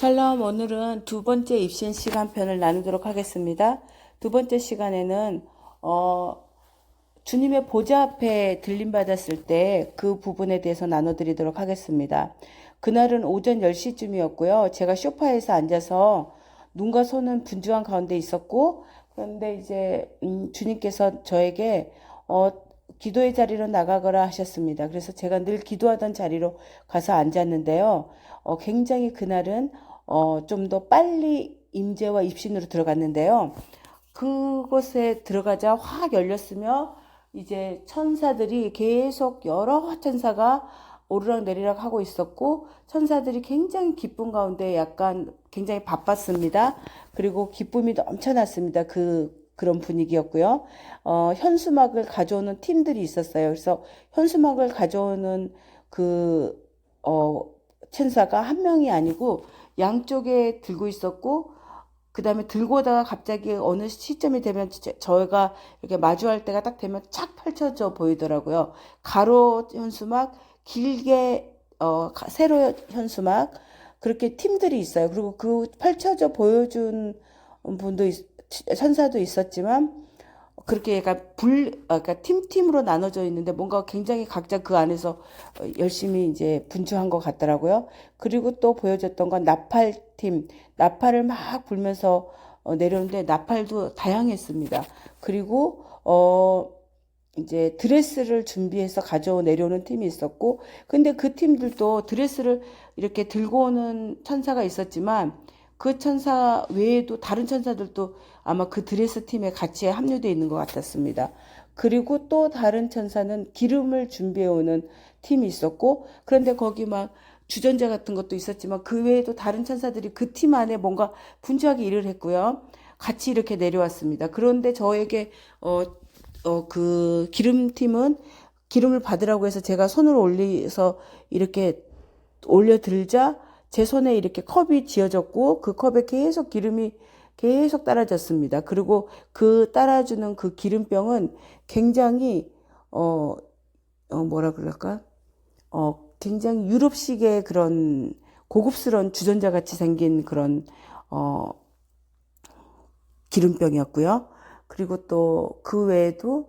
샬롬, 오늘은 두 번째 입신 시간편을 나누도록 하겠습니다. 두 번째 시간에는 주님의 보좌 앞에 들림받았을 때 그 부분에 대해서 나눠드리도록 하겠습니다. 그날은 오전 10시쯤이었고요. 제가 소파에서 앉아서 눈과 손은 분주한 가운데 있었고, 그런데 이제 주님께서 저에게 기도의 자리로 나가거라 하셨습니다. 그래서 제가 늘 기도하던 자리로 가서 앉았는데요. 굉장히 그날은 좀 더 빨리 임재와 입신으로 들어갔는데요. 그곳에 들어가자 확 열렸으며 이제 천사들이 계속 여러 천사가 오르락내리락 하고 있었고, 천사들이 굉장히 기쁨 가운데 약간 굉장히 바빴습니다. 그리고 기쁨이 넘쳐났습니다. 그런 분위기였고요. 현수막을 가져오는 팀들이 있었어요. 그래서 현수막을 가져오는 천사가 한 명이 아니고 양쪽에 들고 있었고, 그 다음에 들고 오다가 갑자기 어느 시점이 되면 저희가 이렇게 마주할 때가 딱 되면 착 펼쳐져 보이더라고요. 가로 현수막, 길게 세로 현수막, 그렇게 팀들이 있어요. 그리고 그 펼쳐져 보여준 천사도 있었지만, 그렇게 약간 그러니까 팀으로 나눠져 있는데 뭔가 굉장히 각자 그 안에서 열심히 이제 분주한 것 같더라고요. 그리고 또 보여줬던 건 나팔팀, 나팔을 막 불면서 내려오는데 나팔도 다양했습니다. 그리고 이제 드레스를 준비해서 가져오 내려오는 팀이 있었고, 근데 그 팀들도 드레스를 이렇게 들고 오는 천사가 있었지만 그 천사 외에도 다른 천사들도 아마 그 드레스 팀에 같이 합류되어 있는 것 같았습니다. 그리고 또 다른 천사는 기름을 준비해 오는 팀이 있었고, 그런데 거기 막 주전자 같은 것도 있었지만 그 외에도 다른 천사들이 그 팀 안에 뭔가 분주하게 일을 했고요. 같이 이렇게 내려왔습니다. 그런데 저에게 그 기름팀은 기름을 받으라고 해서 제가 손을 올려서 이렇게 올려들자 제 손에 이렇게 컵이 지어졌고 그 컵에 계속 기름이 계속 따라졌습니다. 그리고 그 따라주는 그 기름병은 굉장히 뭐라 그럴까? 굉장히 유럽식의 그런 고급스러운 주전자 같이 생긴 그런 기름병이었고요. 그리고 또 그 외에도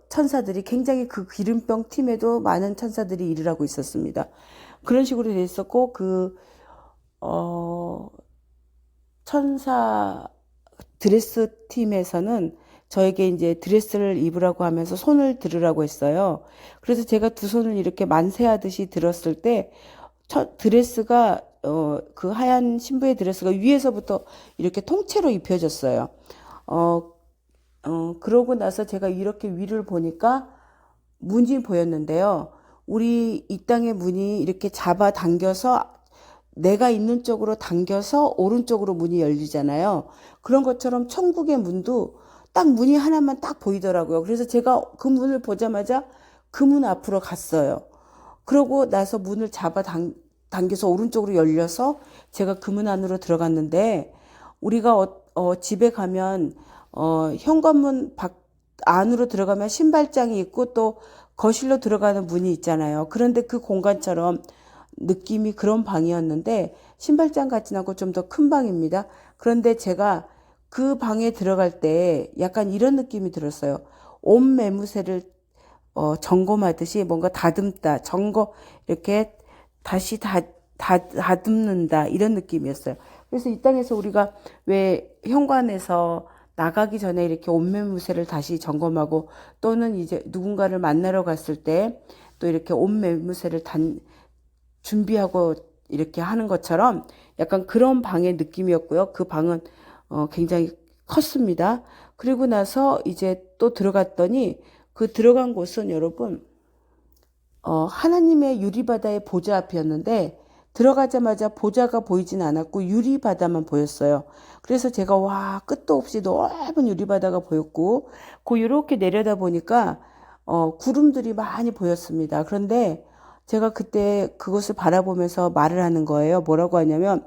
천사들이 굉장히 그 기름병 팀에도 많은 천사들이 일을 하고 있었습니다. 그런 식으로 돼 있었고, 천사 드레스 팀에서는 저에게 이제 드레스를 입으라고 하면서 손을 들으라고 했어요. 그래서 제가 두 손을 이렇게 만세하듯이 들었을 때, 드레스가, 그 하얀 신부의 드레스가 위에서부터 이렇게 통째로 입혀졌어요. 그러고 나서 제가 이렇게 위를 보니까 문이 보였는데요. 우리 이 땅의 문이 이렇게 잡아 당겨서 내가 있는 쪽으로 당겨서 오른쪽으로 문이 열리잖아요. 그런 것처럼 천국의 문도 딱 문이 하나만 딱 보이더라고요. 그래서 제가 그 문을 보자마자 그 문 앞으로 갔어요. 그러고 나서 문을 잡아 당겨서 오른쪽으로 열려서 제가 그 문 안으로 들어갔는데, 우리가 집에 가면 현관문 안으로 들어가면 신발장이 있고 또 거실로 들어가는 문이 있잖아요. 그런데 그 공간처럼 느낌이 그런 방이었는데 신발장 같진 않고 좀 더 큰 방입니다. 그런데 제가 그 방에 들어갈 때 약간 이런 느낌이 들었어요. 온 매무새를 점검하듯이 뭔가 다듬다, 이렇게 다시 다듬는다, 이런 느낌이었어요. 그래서 이 땅에서 우리가 왜 현관에서 나가기 전에 이렇게 옷매무새를 다시 점검하고, 또는 이제 누군가를 만나러 갔을 때 또 이렇게 옷매무새를 준비하고 이렇게 하는 것처럼 약간 그런 방의 느낌이었고요. 그 방은 굉장히 컸습니다. 그리고 나서 이제 또 들어갔더니 그 들어간 곳은 여러분 하나님의 유리바다의 보좌 앞이었는데, 들어가자마자 보좌가 보이진 않았고 유리바다만 보였어요. 그래서 제가 와, 끝도 없이 넓은 유리바다가 보였고, 이렇게 내려다 보니까 구름들이 많이 보였습니다. 그런데 제가 그때 그것을 바라보면서 말을 하는 거예요. 뭐라고 하냐면,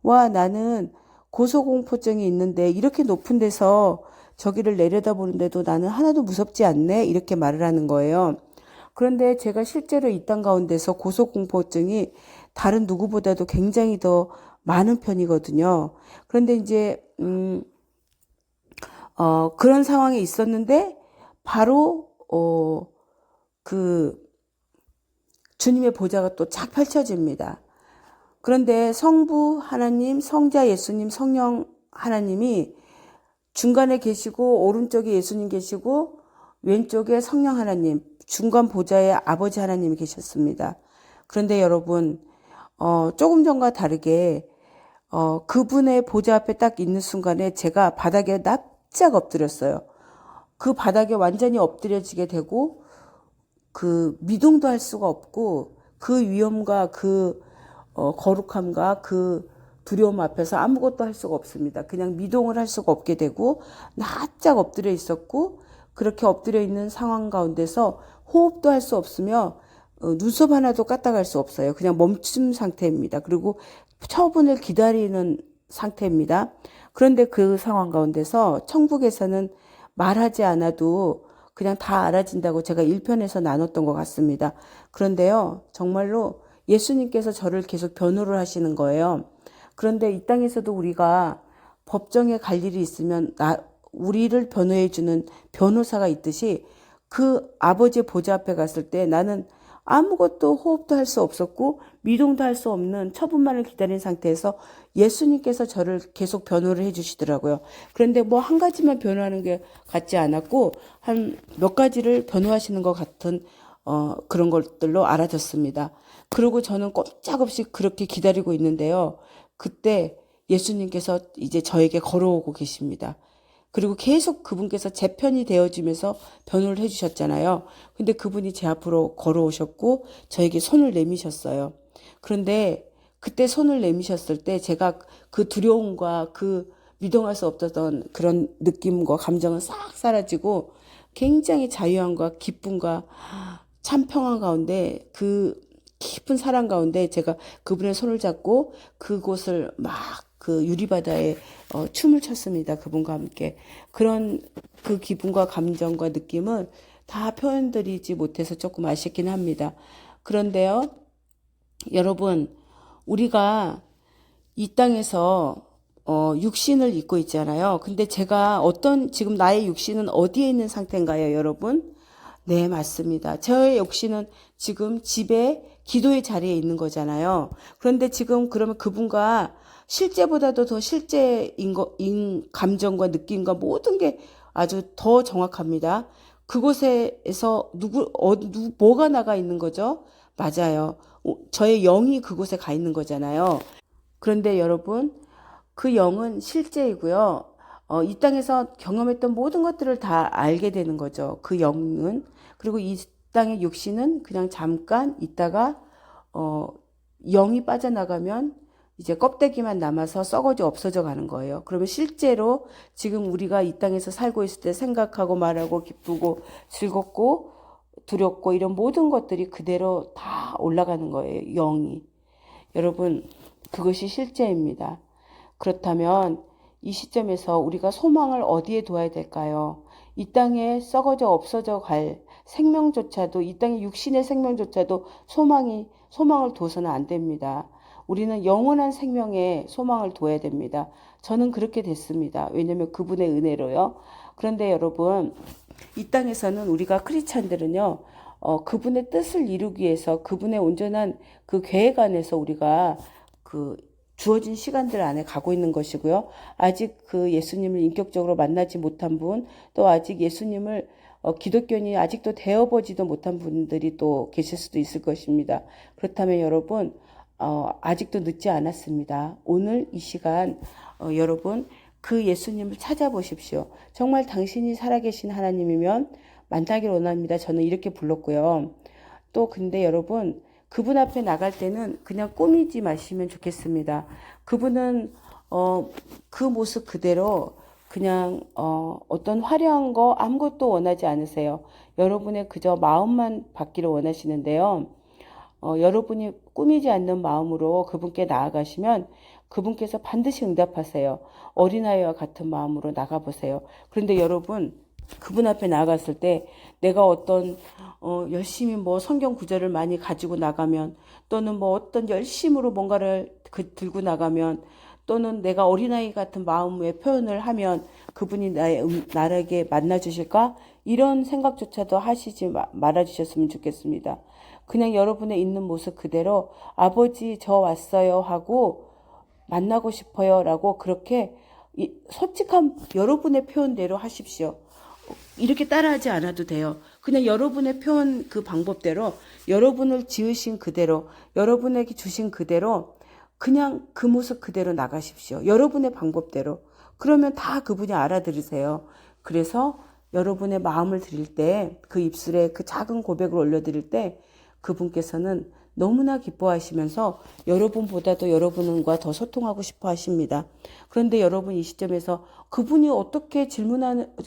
와, 나는 고소공포증이 있는데 이렇게 높은 데서 저기를 내려다보는데도 나는 하나도 무섭지 않네, 이렇게 말을 하는 거예요. 그런데 제가 실제로 이 땅 가운데서 고소공포증이 다른 누구보다도 굉장히 더 많은 편이거든요. 그런데 이제 그런 상황이 있었는데 바로 그 주님의 보좌가 또 쫙 펼쳐집니다. 그런데 성부 하나님, 성자 예수님, 성령 하나님이 중간에 계시고 오른쪽에 예수님 계시고 왼쪽에 성령 하나님, 중간 보좌에 아버지 하나님이 계셨습니다. 그런데 여러분 조금 전과 다르게 그분의 보좌 앞에 딱 있는 순간에 제가 바닥에 납작 엎드렸어요. 그 바닥에 완전히 엎드려지게 되고 그 미동도 할 수가 없고 그 위험과 그 거룩함과 그 두려움 앞에서 아무것도 할 수가 없습니다. 그냥 미동을 할 수가 없게 되고 납작 엎드려 있었고 그렇게 엎드려 있는 상황 가운데서 호흡도 할 수 없으며 눈썹 하나도 까딱할 수 없어요. 그냥 멈춤 상태입니다. 그리고 처분을 기다리는 상태입니다. 그런데 그 상황 가운데서 천국에서는 말하지 않아도 그냥 다 알아진다고 제가 1편에서 나눴던 것 같습니다. 그런데요, 정말로 예수님께서 저를 계속 변호를 하시는 거예요. 그런데 이 땅에서도 우리가 법정에 갈 일이 있으면 우리를 변호해주는 변호사가 있듯이 그 아버지의 보좌 앞에 갔을 때 나는 아무것도 호흡도 할 수 없었고 미동도 할 수 없는 처분만을 기다린 상태에서 예수님께서 저를 계속 변호를 해주시더라고요. 그런데 뭐 한 가지만 변호하는 게 같지 않았고 한 몇 가지를 변호하시는 것 같은 그런 것들로 알아졌습니다. 그리고 저는 꼼짝없이 그렇게 기다리고 있는데요. 그때 예수님께서 이제 저에게 걸어오고 계십니다. 그리고 계속 그분께서 제 편이 되어주면서 변호를 해주셨잖아요. 근데 그분이 제 앞으로 걸어오셨고 저에게 손을 내미셨어요. 그런데 그때 손을 내미셨을 때 제가 그 두려움과 그 미동할 수 없었던 그런 느낌과 감정은 싹 사라지고 굉장히 자유함과 기쁨과 참 평안 가운데 그 깊은 사랑 가운데 제가 그분의 손을 잡고 그곳을 막 그 유리바다에 춤을 췄습니다. 그분과 함께. 그런 그 기분과 감정과 느낌은 다 표현드리지 못해서 조금 아쉽긴 합니다. 그런데요, 여러분, 우리가 이 땅에서 육신을 입고 있잖아요. 근데 제가 지금 나의 육신은 어디에 있는 상태인가요, 여러분? 네, 맞습니다. 저의 육신은 지금 집에 기도의 자리에 있는 거잖아요. 그런데 지금 그러면 그분과 실제보다도 더 실제인 감정과 느낌과 모든 게 아주 더 정확합니다. 그곳에서 뭐가 나가 있는 거죠? 맞아요. 저의 영이 그곳에 가 있는 거잖아요. 그런데 여러분, 그 영은 실제이고요. 이 땅에서 경험했던 모든 것들을 다 알게 되는 거죠. 그 영은. 그리고 이 땅의 육신은 그냥 잠깐 있다가 영이 빠져나가면 이제 껍데기만 남아서 썩어져 없어져 가는 거예요. 그러면 실제로 지금 우리가 이 땅에서 살고 있을 때 생각하고 말하고 기쁘고 즐겁고 두렵고 이런 모든 것들이 그대로 다 올라가는 거예요. 영이. 여러분, 그것이 실제입니다. 그렇다면 이 시점에서 우리가 소망을 어디에 둬야 될까요? 이 땅에 썩어져 없어져 갈 생명조차도, 이 땅의 육신의 생명조차도 소망을 둬서는 안 됩니다. 우리는 영원한 생명에 소망을 둬야 됩니다. 저는 그렇게 됐습니다. 왜냐하면 그분의 은혜로요. 그런데 여러분, 이 땅에서는 우리가 크리스찬들은요, 그분의 뜻을 이루기 위해서 그분의 온전한 그 계획 안에서 우리가 그 주어진 시간들 안에 가고 있는 것이고요. 아직 그 예수님을 인격적으로 만나지 못한 분, 또 아직 예수님을 기독교인이 아직도 되어보지도 못한 분들이 또 계실 수도 있을 것입니다. 그렇다면 여러분, 아직도 늦지 않았습니다. 오늘 이 시간 여러분 그 예수님을 찾아보십시오. 정말 당신이 살아계신 하나님이면 만나길 원합니다. 저는 이렇게 불렀고요. 또 근데 여러분 그분 앞에 나갈 때는 그냥 꾸미지 마시면 좋겠습니다. 그분은 그 모습 그대로 그냥 어떤 화려한 거 아무것도 원하지 않으세요. 여러분의 그저 마음만 받기를 원하시는데요. 여러분이 꾸미지 않는 마음으로 그분께 나아가시면 그분께서 반드시 응답하세요. 어린아이와 같은 마음으로 나가보세요. 그런데 여러분 그분 앞에 나아갔을 때 내가 어떤 열심히 뭐 성경 구절을 많이 가지고 나가면 또는 뭐 어떤 열심으로 뭔가를 들고 나가면 또는 내가 어린아이 같은 마음의 표현을 하면 그분이 나에게 만나 주실까? 이런 생각조차도 하시지 말아 주셨으면 좋겠습니다. 그냥 여러분의 있는 모습 그대로 아버지 저 왔어요 하고 만나고 싶어요 라고 그렇게 솔직한 여러분의 표현대로 하십시오. 이렇게 따라하지 않아도 돼요. 그냥 여러분의 표현 그 방법대로 여러분을 지으신 그대로 여러분에게 주신 그대로 그냥 그 모습 그대로 나가십시오. 여러분의 방법대로. 그러면 다 그분이 알아들으세요. 그래서 여러분의 마음을 드릴 때 그 입술에 그 작은 고백을 올려드릴 때 그분께서는 너무나 기뻐하시면서 여러분보다도 여러분과 더 소통하고 싶어 하십니다. 그런데 여러분 이 시점에서 그분이 어떻게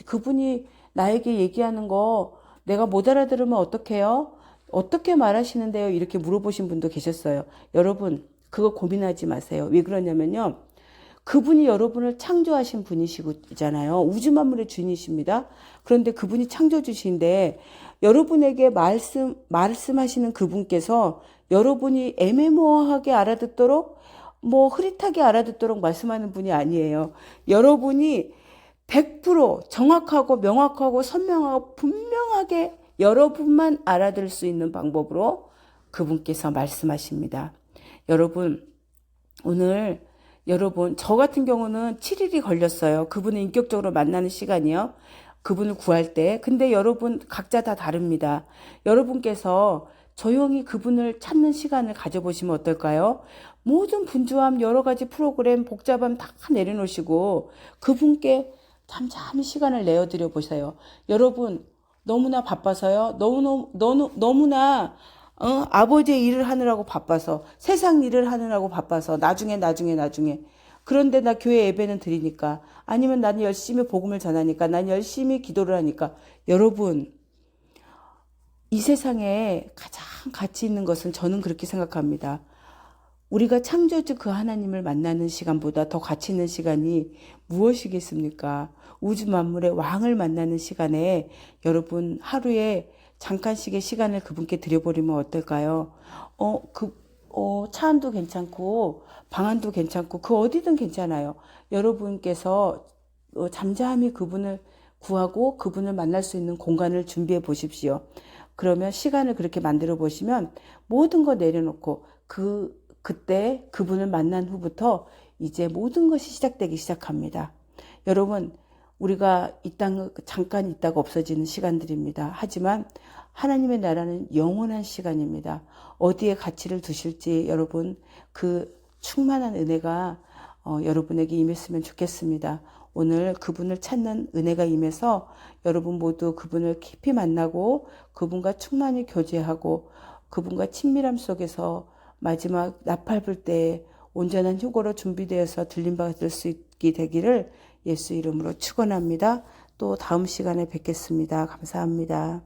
그분이 나에게 얘기하는 거 내가 못 알아들으면 어떡해요? 어떻게 말하시는데요? 이렇게 물어보신 분도 계셨어요. 여러분, 그거 고민하지 마세요. 왜 그러냐면요. 그분이 여러분을 창조하신 분이시잖아요. 우주 만물의 주인이십니다. 그런데 그분이 창조주신데 여러분에게 말씀하시는 그분께서 여러분이 애매모호하게 알아듣도록 흐릿하게 알아듣도록 말씀하는 분이 아니에요. 여러분이 100% 정확하고 명확하고 선명하고 분명하게 여러분만 알아들을 수 있는 방법으로 그분께서 말씀하십니다. 여러분, 오늘 저 같은 경우는 7일이 걸렸어요. 그분을 인격적으로 만나는 시간이요. 그분을 구할 때. 근데 여러분 각자 다 다릅니다. 여러분께서 조용히 그분을 찾는 시간을 가져보시면 어떨까요? 모든 분주함, 여러 가지 프로그램, 복잡함 다 내려놓으시고 그분께 잠잠히 시간을 내어드려 보세요. 여러분 너무나 바빠서요. 너무나 아버지의 일을 하느라고 바빠서 세상 일을 하느라고 바빠서 나중에 그런데 나 교회 예배는 드리니까 아니면 나는 열심히 복음을 전하니까 난 열심히 기도를 하니까 여러분 이 세상에 가장 가치 있는 것은 저는 그렇게 생각합니다. 우리가 창조주 그 하나님을 만나는 시간보다 더 가치 있는 시간이 무엇이겠습니까? 우주 만물의 왕을 만나는 시간에 여러분 하루에 잠깐씩의 시간을 그분께 드려버리면 어떨까요? 차 안도 괜찮고 방 안도 괜찮고 그 어디든 괜찮아요. 여러분께서 잠잠히 그분을 구하고 그분을 만날 수 있는 공간을 준비해 보십시오. 그러면 시간을 그렇게 만들어 보시면 모든 거 내려놓고 그때 그분을 만난 후부터 이제 모든 것이 시작되기 시작합니다. 여러분, 우리가 이 땅 잠깐 있다가 없어지는 시간들입니다. 하지만 하나님의 나라는 영원한 시간입니다. 어디에 가치를 두실지 여러분 그 충만한 은혜가 여러분에게 임했으면 좋겠습니다. 오늘 그분을 찾는 은혜가 임해서 여러분 모두 그분을 깊이 만나고 그분과 충만히 교제하고 그분과 친밀함 속에서 마지막 나팔 불 때 온전한 휴거로 준비되어서 들림받을 수 있게 되기를 예수 이름으로 축원합니다. 또 다음 시간에 뵙겠습니다. 감사합니다.